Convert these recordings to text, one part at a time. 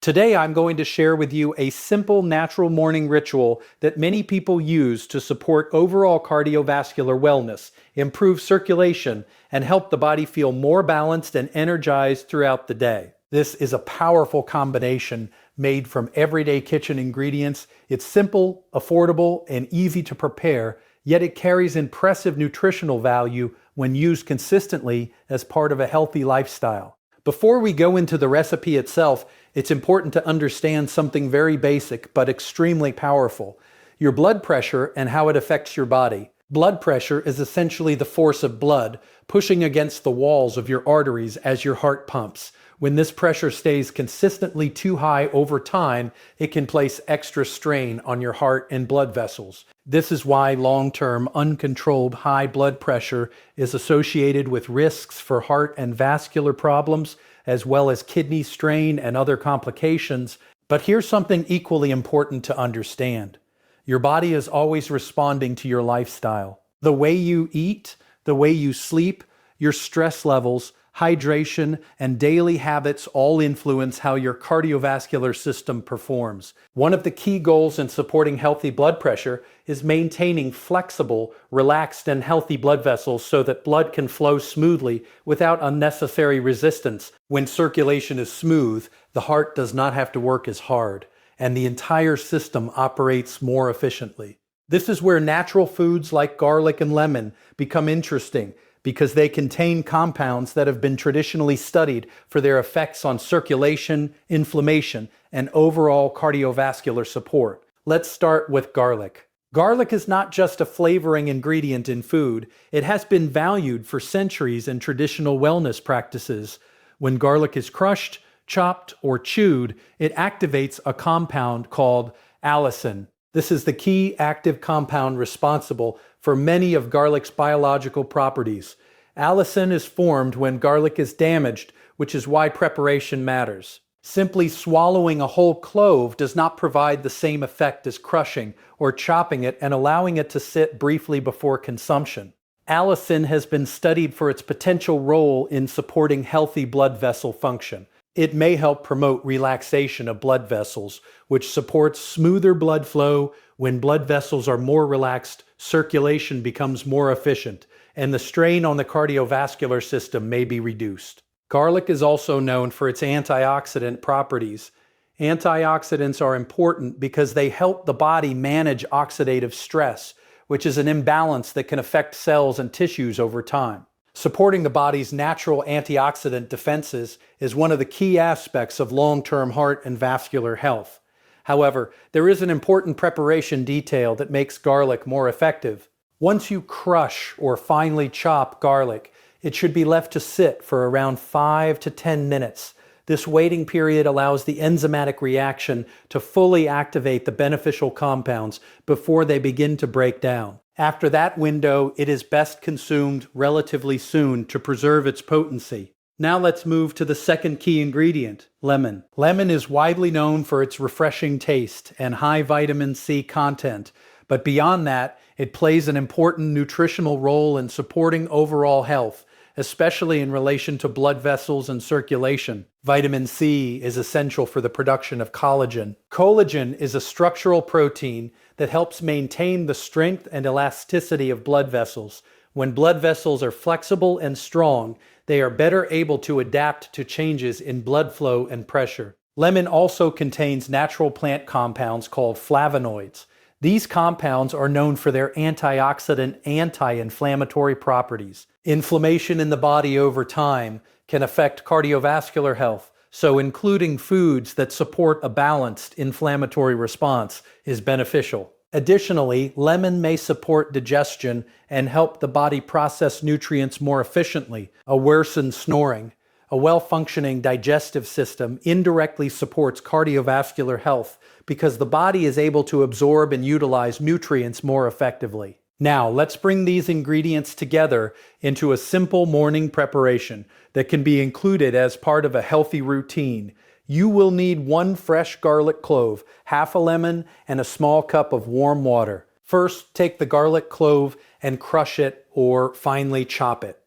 Today I'm going to share with you a simple natural morning ritual that many people use to support overall cardiovascular wellness, improve circulation, and help the body feel more balanced and energized throughout the day. This is a powerful combination made from everyday kitchen ingredients. It's simple, affordable, and easy to prepare, yet it carries impressive nutritional value when used consistently as part of a healthy lifestyle. Before we go into the recipe itself, it's important to understand something very basic but extremely powerful: your blood pressure and how it affects your body. Blood pressure is essentially the force of blood pushing against the walls of your arteries as your heart pumps. When this pressure stays consistently too high over time, it can place extra strain on your heart and blood vessels. This is why long-term, uncontrolled high blood pressure is associated with risks for heart and vascular problems, as well as kidney strain and other complications. But here's something equally important to understand. Your body is always responding to your lifestyle. The way you eat, the way you sleep, your stress levels, hydration, and daily habits all influence how your cardiovascular system performs. One of the key goals in supporting healthy blood pressure is maintaining flexible, relaxed, and healthy blood vessels so that blood can flow smoothly without unnecessary resistance. When circulation is smooth, the heart does not have to work as hard, and the entire system operates more efficiently. This is where natural foods like garlic and lemon become interesting, because they contain compounds that have been traditionally studied for their effects on circulation, inflammation, and overall cardiovascular support. Let's start with garlic. Garlic is not just a flavoring ingredient in food. It has been valued for centuries in traditional wellness practices. When garlic is crushed, chopped, or chewed, it activates a compound called allicin. This is the key active compound responsible for many of garlic's biological properties. Allicin is formed when garlic is damaged, which is why preparation matters. Simply swallowing a whole clove does not provide the same effect as crushing or chopping it and allowing it to sit briefly before consumption. Allicin has been studied for its potential role in supporting healthy blood vessel function. It may help promote relaxation of blood vessels, which supports smoother blood flow. When blood vessels are more relaxed, circulation becomes more efficient, and the strain on the cardiovascular system may be reduced. Garlic is also known for its antioxidant properties. Antioxidants are important because they help the body manage oxidative stress, which is an imbalance that can affect cells and tissues over time. Supporting the body's natural antioxidant defenses is one of the key aspects of long-term heart and vascular health. However, there is an important preparation detail that makes garlic more effective. Once you crush or finely chop garlic, it should be left to sit for around 5 to 10 minutes. This waiting period allows the enzymatic reaction to fully activate the beneficial compounds before they begin to break down. After that window, it is best consumed relatively soon to preserve its potency. Now let's move to the second key ingredient, lemon. Lemon is widely known for its refreshing taste and high vitamin C content, but beyond that, it plays an important nutritional role in supporting overall health, especially in relation to blood vessels and circulation. Vitamin C is essential for the production of collagen. Collagen is a structural protein that helps maintain the strength and elasticity of blood vessels. When blood vessels are flexible and strong, they are better able to adapt to changes in blood flow and pressure. Lemon also contains natural plant compounds called flavonoids. These compounds are known for their antioxidant, anti-inflammatory properties. Inflammation in the body over time can affect cardiovascular health, so including foods that support a balanced inflammatory response is beneficial. Additionally, lemon may support digestion and help the body process nutrients more efficiently, worsen snoring. A well-functioning digestive system indirectly supports cardiovascular health because the body is able to absorb and utilize nutrients more effectively. Now, let's bring these ingredients together into a simple morning preparation that can be included as part of a healthy routine. You will need 1 fresh garlic clove, half a lemon, and a small cup of warm water. First, take the garlic clove and crush it or finely chop it.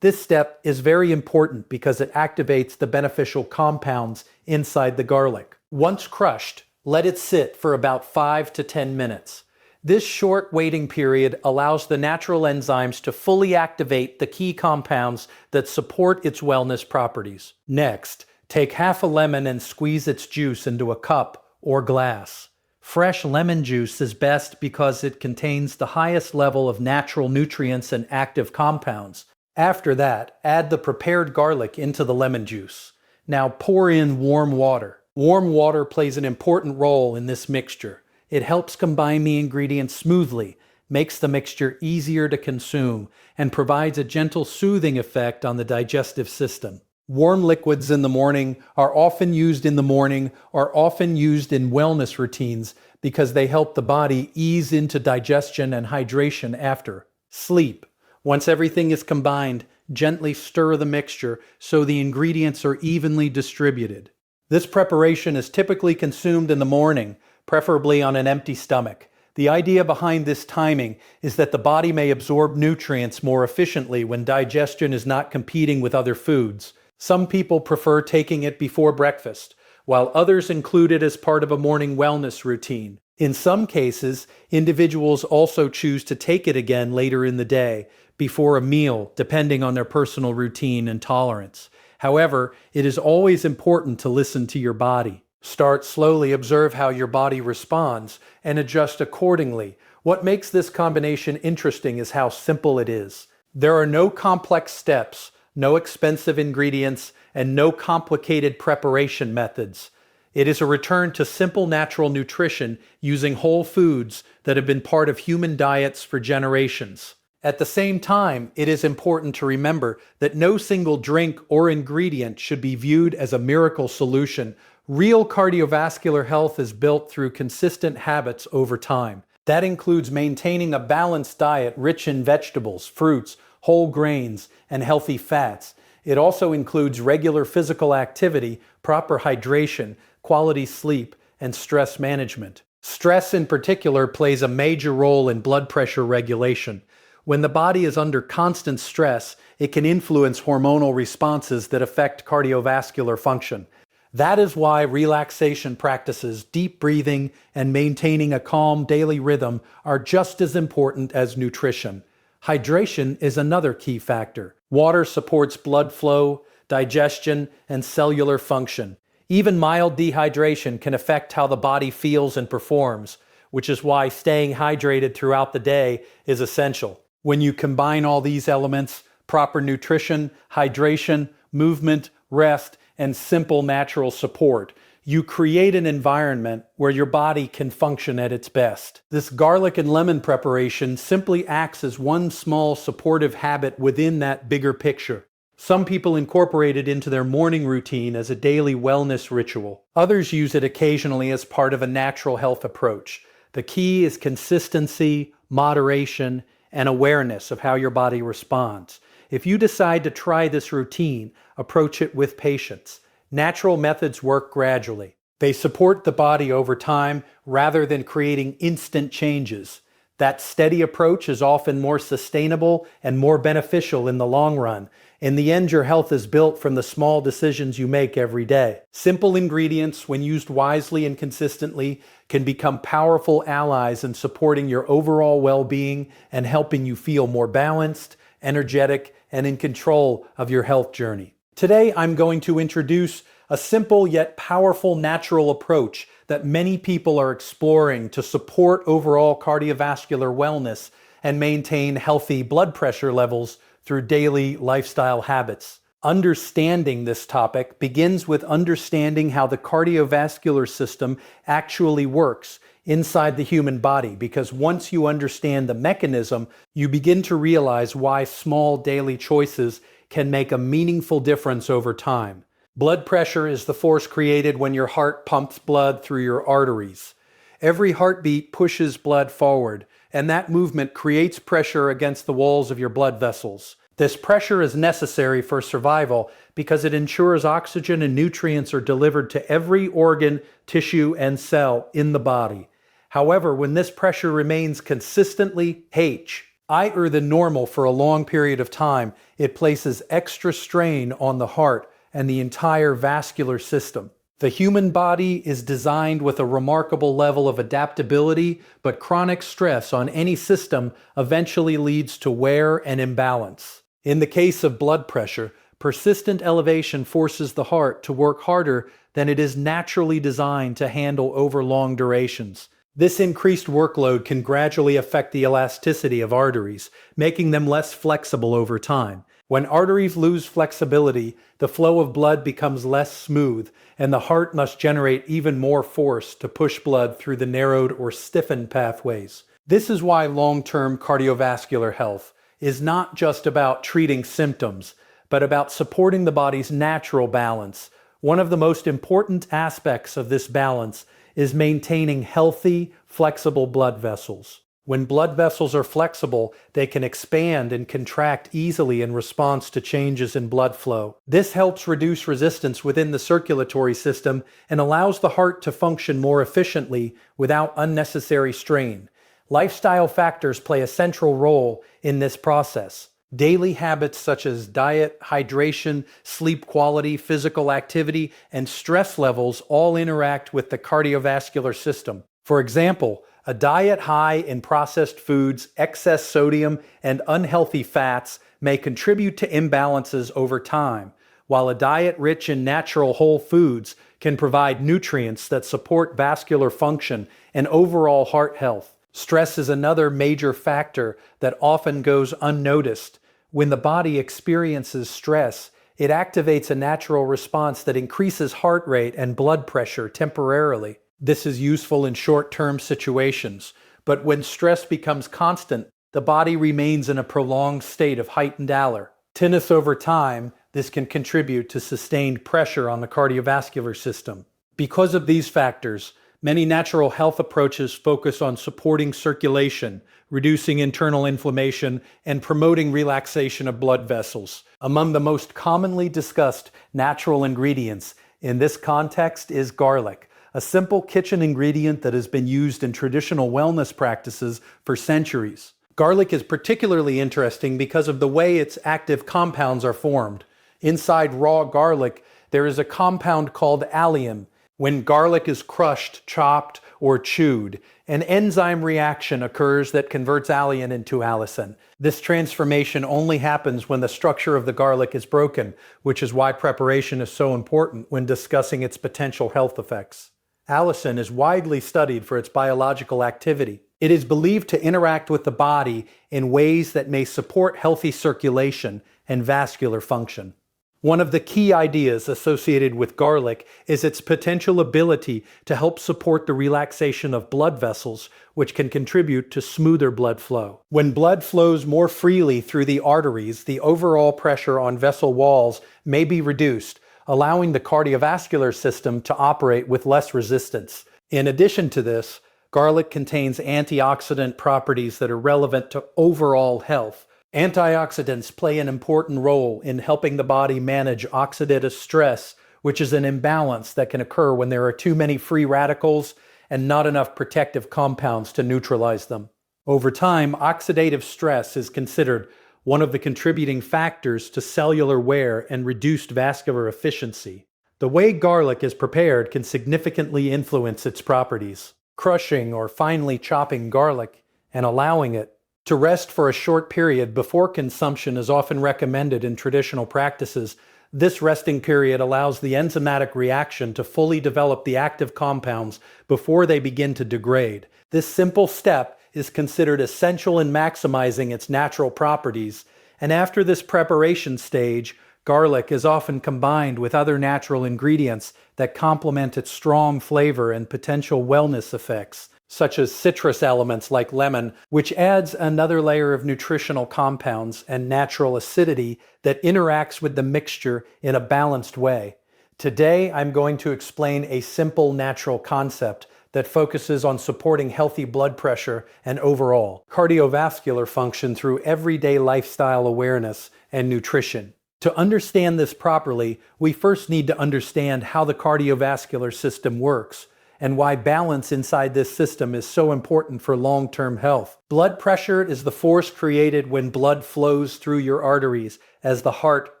This step is very important because it activates the beneficial compounds inside the garlic. Once crushed, let it sit for about 5 to 10 minutes. This short waiting period allows the natural enzymes to fully activate the key compounds that support its wellness properties. Next, take half a lemon and squeeze its juice into a cup or glass. Fresh lemon juice is best because it contains the highest level of natural nutrients and active compounds. After that, add the prepared garlic into the lemon juice. Now pour in warm water. Warm water plays an important role in this mixture. It helps combine the ingredients smoothly, makes the mixture easier to consume, and provides a gentle soothing effect on the digestive system. Warm liquids in the morning are often used in wellness routines because they help the body ease into digestion and hydration after. Sleep. Once everything is combined, gently stir the mixture so the ingredients are evenly distributed. This preparation is typically consumed in the morning, preferably on an empty stomach. The idea behind this timing is that the body may absorb nutrients more efficiently when digestion is not competing with other foods. Some people prefer taking it before breakfast, while others include it as part of a morning wellness routine. In some cases, individuals also choose to take it again later in the day, before a meal, depending on their personal routine and tolerance. However, it is always important to listen to your body. Start slowly, observe how your body responds, and adjust accordingly. What makes this combination interesting is how simple it is. There are no complex steps, no expensive ingredients, and no complicated preparation methods. It is a return to simple natural nutrition using whole foods that have been part of human diets for generations. At the same time, it is important to remember that no single drink or ingredient should be viewed as a miracle solution. Real cardiovascular health is built through consistent habits over time. That includes maintaining a balanced diet rich in vegetables, fruits, whole grains, and healthy fats. It also includes regular physical activity, proper hydration, quality sleep, and stress management. Stress in particular plays a major role in blood pressure regulation. When the body is under constant stress, it can influence hormonal responses that affect cardiovascular function. That is why relaxation practices, deep breathing, and maintaining a calm daily rhythm are just as important as nutrition. Hydration is another key factor. Water supports blood flow, digestion, and cellular function. Even mild dehydration can affect how the body feels and performs, which is why staying hydrated throughout the day is essential. When you combine all these elements, proper nutrition, hydration, movement, rest, and simple natural support, you create an environment where your body can function at its best. This garlic and lemon preparation simply acts as one small supportive habit within that bigger picture. Some people incorporate it into their morning routine as a daily wellness ritual. Others use it occasionally as part of a natural health approach. The key is consistency, moderation, and awareness of how your body responds. If you decide to try this routine, approach it with patience. Natural methods work gradually. They support the body over time rather than creating instant changes. That steady approach is often more sustainable and more beneficial in the long run. In the end, your health is built from the small decisions you make every day. Simple ingredients, when used wisely and consistently, can become powerful allies in supporting your overall well-being and helping you feel more balanced, energetic, and in control of your health journey. Today, I'm going to introduce a simple yet powerful natural approach that many people are exploring to support overall cardiovascular wellness and maintain healthy blood pressure levels through daily lifestyle habits. Understanding this topic begins with understanding how the cardiovascular system actually works inside the human body, because once you understand the mechanism, you begin to realize why small daily choices can make a meaningful difference over time. Blood pressure is the force created when your heart pumps blood through your arteries. Every heartbeat pushes blood forward, and that movement creates pressure against the walls of your blood vessels. This pressure is necessary for survival because it ensures oxygen and nutrients are delivered to every organ, tissue, and cell in the body. However, when this pressure remains consistently higher than normal for a long period of time, it places extra strain on the heart and the entire vascular system. The human body is designed with a remarkable level of adaptability, but chronic stress on any system eventually leads to wear and imbalance. In the case of blood pressure, persistent elevation forces the heart to work harder than it is naturally designed to handle over long durations. This increased workload can gradually affect the elasticity of arteries, making them less flexible over time. When arteries lose flexibility, the flow of blood becomes less smooth, and the heart must generate even more force to push blood through the narrowed or stiffened pathways. This is why long-term cardiovascular health is not just about treating symptoms, but about supporting the body's natural balance. One of the most important aspects of this balance is maintaining healthy, flexible blood vessels. When blood vessels are flexible, they can expand and contract easily in response to changes in blood flow. This helps reduce resistance within the circulatory system and allows the heart to function more efficiently without unnecessary strain. Lifestyle factors play a central role in this process. Daily habits such as diet, hydration, sleep quality, physical activity, and stress levels all interact with the cardiovascular system. For example, a diet high in processed foods, excess sodium, and unhealthy fats may contribute to imbalances over time, while a diet rich in natural whole foods can provide nutrients that support vascular function and overall heart health. Stress is another major factor that often goes unnoticed. When the body experiences stress, it activates a natural response that increases heart rate and blood pressure temporarily. This is useful in short-term situations, but when stress becomes constant, the body remains in a prolonged state of heightened alertness over time. This can contribute to sustained pressure on the cardiovascular system. Because of these factors, many natural health approaches focus on supporting circulation, reducing internal inflammation, and promoting relaxation of blood vessels. Among the most commonly discussed natural ingredients in this context is garlic, a simple kitchen ingredient that has been used in traditional wellness practices for centuries. Garlic is particularly interesting because of the way its active compounds are formed. Inside raw garlic, there is a compound called allium. When garlic is crushed, chopped, or chewed, an enzyme reaction occurs that converts alliin into allicin. This transformation only happens when the structure of the garlic is broken, which is why preparation is so important when discussing its potential health effects. Allicin is widely studied for its biological activity. It is believed to interact with the body in ways that may support healthy circulation and vascular function. One of the key ideas associated with garlic is its potential ability to help support the relaxation of blood vessels, which can contribute to smoother blood flow. When blood flows more freely through the arteries, the overall pressure on vessel walls may be reduced, allowing the cardiovascular system to operate with less resistance. In addition to this, garlic contains antioxidant properties that are relevant to overall health. Antioxidants play an important role in helping the body manage oxidative stress, which is an imbalance that can occur when there are too many free radicals and not enough protective compounds to neutralize them. Over time, oxidative stress is considered one of the contributing factors to cellular wear and reduced vascular efficiency. The way garlic is prepared can significantly influence its properties. Crushing or finely chopping garlic and allowing it to rest for a short period before consumption is often recommended in traditional practices. This resting period allows the enzymatic reaction to fully develop the active compounds before they begin to degrade. This simple step is considered essential in maximizing its natural properties, and after this preparation stage, garlic is often combined with other natural ingredients that complement its strong flavor and potential wellness effects, such as citrus elements like lemon, which adds another layer of nutritional compounds and natural acidity that interacts with the mixture in a balanced way. Today, I'm going to explain a simple natural concept that focuses on supporting healthy blood pressure and overall cardiovascular function through everyday lifestyle awareness and nutrition. To understand this properly, we first need to understand how the cardiovascular system works and why balance inside this system is so important for long-term health. Blood pressure is the force created when blood flows through your arteries as the heart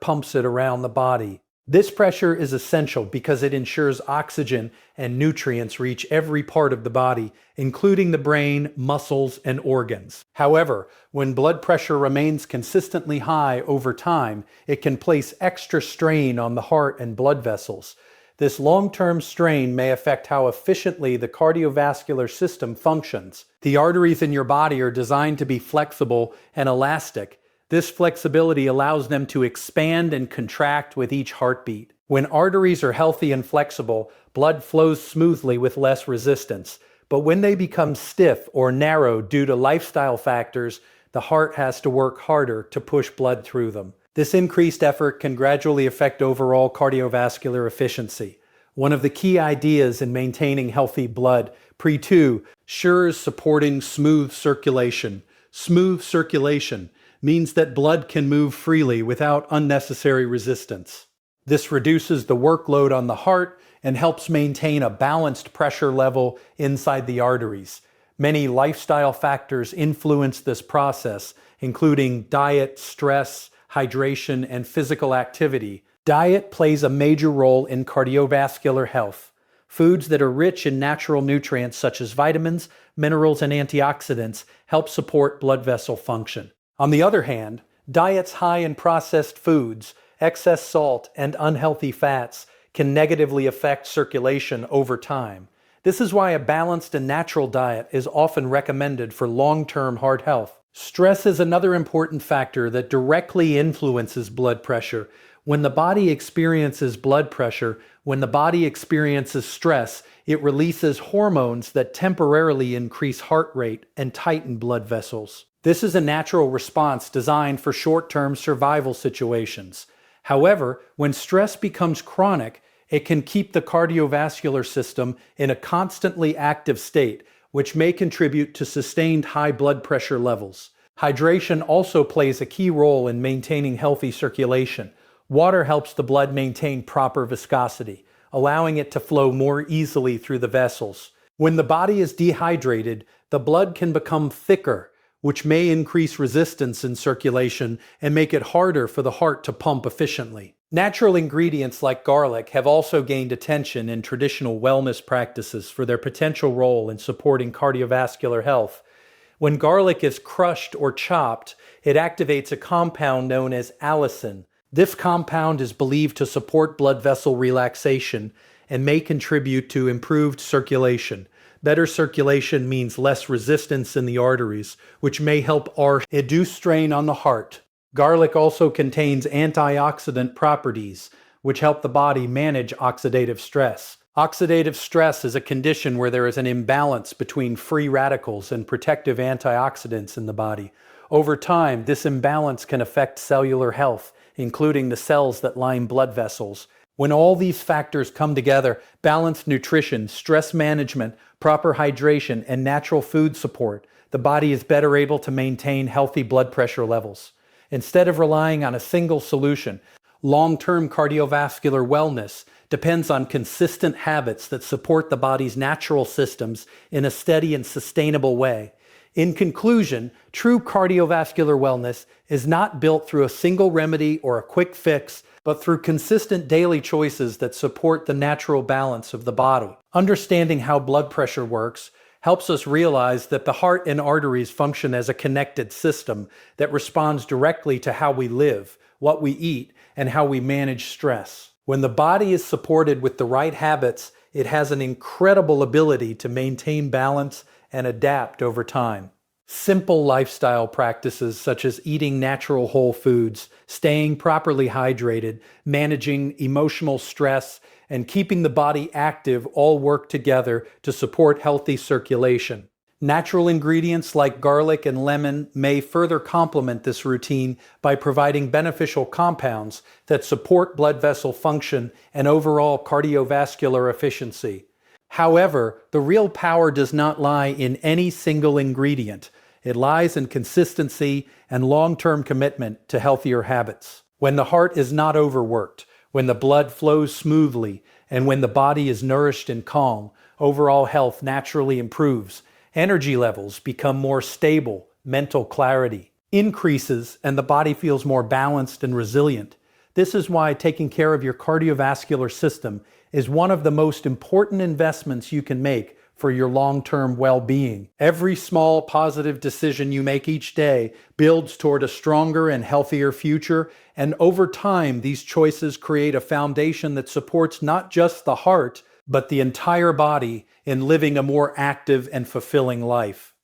pumps it around the body. This pressure is essential because it ensures oxygen and nutrients reach every part of the body, including the brain, muscles, and organs. However, when blood pressure remains consistently high over time, it can place extra strain on the heart and blood vessels. This long-term strain may affect how efficiently the cardiovascular system functions. The arteries in your body are designed to be flexible and elastic. This flexibility allows them to expand and contract with each heartbeat. When arteries are healthy and flexible, blood flows smoothly with less resistance. But when they become stiff or narrow due to lifestyle factors, the heart has to work harder to push blood through them. This increased effort can gradually affect overall cardiovascular efficiency. One of the key ideas in maintaining healthy blood pre-2 ensures supporting smooth circulation. Smooth circulation means that blood can move freely without unnecessary resistance. This reduces the workload on the heart and helps maintain a balanced pressure level inside the arteries. Many lifestyle factors influence this process, including diet, stress, hydration, and physical activity. Diet plays a major role in cardiovascular health. Foods that are rich in natural nutrients such as vitamins, minerals, and antioxidants help support blood vessel function. On the other hand, diets high in processed foods, excess salt, and unhealthy fats can negatively affect circulation over time. This is why a balanced and natural diet is often recommended for long-term heart health. Stress is another important factor that directly influences blood pressure. When the body experiences stress, it releases hormones that temporarily increase heart rate and tighten blood vessels. This is a natural response designed for short-term survival situations. However, when stress becomes chronic, it can keep the cardiovascular system in a constantly active state, which may contribute to sustained high blood pressure levels. Hydration also plays a key role in maintaining healthy circulation. Water helps the blood maintain proper viscosity, allowing it to flow more easily through the vessels. When the body is dehydrated, the blood can become thicker, which may increase resistance in circulation and make it harder for the heart to pump efficiently. Natural ingredients like garlic have also gained attention in traditional wellness practices for their potential role in supporting cardiovascular health. When garlic is crushed or chopped, it activates a compound known as allicin. This compound is believed to support blood vessel relaxation and may contribute to improved circulation. Better circulation means less resistance in the arteries, which may help reduce strain on the heart. Garlic also contains antioxidant properties, which help the body manage oxidative stress. Oxidative stress is a condition where there is an imbalance between free radicals and protective antioxidants in the body. Over time, this imbalance can affect cellular health, including the cells that line blood vessels. When all these factors come together, balanced nutrition, stress management, proper hydration, and natural food support, the body is better able to maintain healthy blood pressure levels. Instead of relying on a single solution, long-term cardiovascular wellness depends on consistent habits that support the body's natural systems in a steady and sustainable way. In conclusion, true cardiovascular wellness is not built through a single remedy or a quick fix, but through consistent daily choices that support the natural balance of the body. Understanding how blood pressure works helps us realize that the heart and arteries function as a connected system that responds directly to how we live, what we eat, and how we manage stress. When the body is supported with the right habits, it has an incredible ability to maintain balance and adapt over time. Simple lifestyle practices such as eating natural whole foods, staying properly hydrated, managing emotional stress, and keeping the body active all work together to support healthy circulation. Natural ingredients like garlic and lemon may further complement this routine by providing beneficial compounds that support blood vessel function and overall cardiovascular efficiency. However, the real power does not lie in any single ingredient. It lies in consistency and long-term commitment to healthier habits. When the heart is not overworked, when the blood flows smoothly, and when the body is nourished and calm, overall health naturally improves. Energy levels become more stable, mental clarity increases, and the body feels more balanced and resilient. This is why taking care of your cardiovascular system is one of the most important investments you can make for your long-term well-being. Every small positive decision you make each day builds toward a stronger and healthier future, and over time, these choices create a foundation that supports not just the heart, but the entire body in living a more active and fulfilling life.